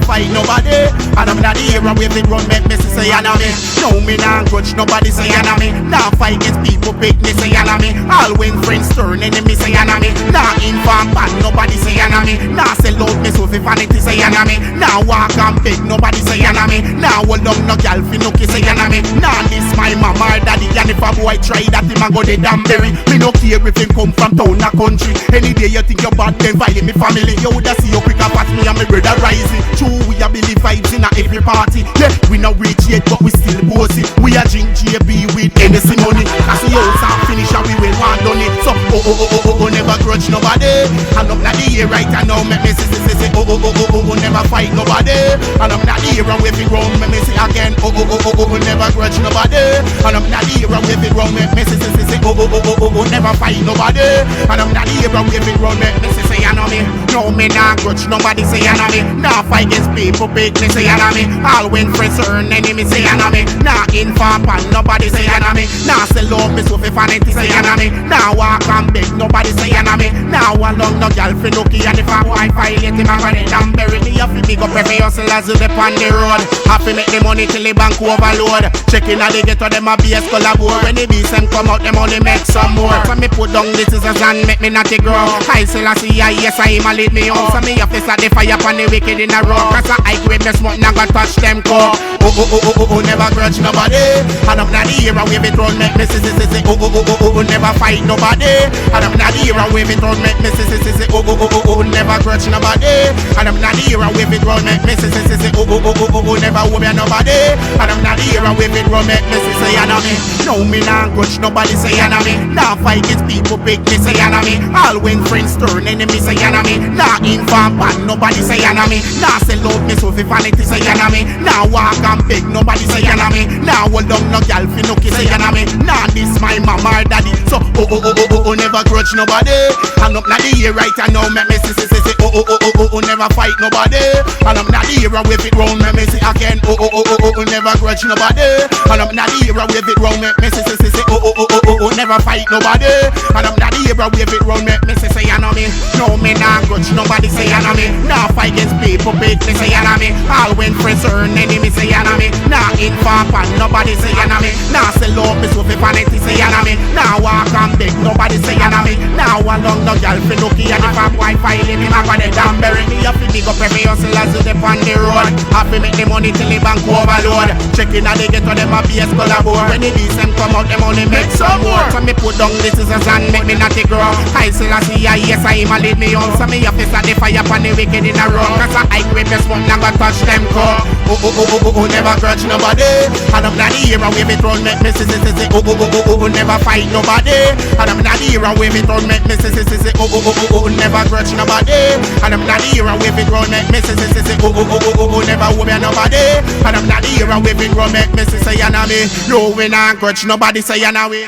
fight nobody. And I'm not the hero wave it run make me say enemy. No me nah grudge nobody say enemy. Nah fight against people pick me say enemy. All when friends turn enemy say enemy. Nah inform bad nobody say enemy. Nah sell out me so fi vanity say enemy. Nah walk and beg nobody say enemy. Nah hold up no gal fi nookie say enemy. Nah this my mama or daddy and if a boy try that him a go the damn berry. Me no care if him come from town or country. Any day you think you bad then violate me family. You woulda see you quick and fast me and me brother rising. True we a believe vibes in a every party. Yeah we no reach yet but we still bossy. We a drink JB with Hennessy money. Cause we house and finish and we will want done it. So never grudge nobody. And I'm not the year right and now make me say never fight nobody. And I'm not the year and wave it round make me say again never grudge nobody. And I'm not the year and wave it round make me say never fight nobody. And I'm not the year and wave it round make me say enemy. No me nah grudge nobody say enemy. Nah fight against people big me say enemy. All when friends earn enemy say enemy. Nah inform and nobody say enemy. Nah sell love me so fi vanity say enemy. Nah walk and beg nobody say enemy. Now along no gal fi nookie and if a boy violate him a run it and bury me. You fi big up every hustlers who dep on the road. Have to make the money till the bank overload. Checking how they get to them a BS collabore. When the beats them come out them only make some more. So me put down the scissors and make me not grow. I still a see yes I him a lead me home. So me have to start the fire upon the wicked in a row. Cause I grade me smoke now go touch them core. Never grudge nobody. And I'm not the hero wave it round make me say never fight nobody. And I'm not the hero wave it round make me say never grudge nobody. And I'm not the hero wave it round make me say never woman nobody. And I'm not the hero wave it round make me say enemy. No me nah grudge nobody say enemy. Nah fight against people big me say enemy. All when friends turn enemy say enemy. Nah inform bad nobody say enemy. Nah sell out me so fi vanity say enemy. Nah walk and beg nobody say enemy. Nah hold down no gal fi nookie say enemy. Nah this my mama or daddy. So never grudge nobody. And I'm not the year right and now make me say never fight nobody. And I'm not the hero wave it round make me say again never grudge nobody. And I'm not the hero wave it round make me say never fight nobody. And I'm not the hero wave it round make me say enemy. No me nah grudge nobody say enemy. Nah fight against people big me say enemy. All when friends earn enemy say enemy. Nah inform and nobody say enemy. Nah sell love me so fi vanity say enemy. Nah walk and beg nobody say enemy. Now along no gal fi nookie and if a boy violate him a go the damn bury me. You fi big up every hustlers who dep on the road. Have to make the money till the bank overload. Checking how they get to them a BS collabore. When the beats them come out them only make some more. So me put down the scissors and make me not grow. I still a see yes I him a lead me home. So me have to start the fire upon the wicked in a row. Cause I grip the smoke now go touch them core. Never grudge nobody. And I'm not the hero wave it round make me say never fight nobody. And I'm not the hero wave it round make me say never grudge nobody. And I'm not the hero wave it round make me say never woman nobody. And I'm not the hero wave it round make me say enemy. No we nah grudge nobody say enemy.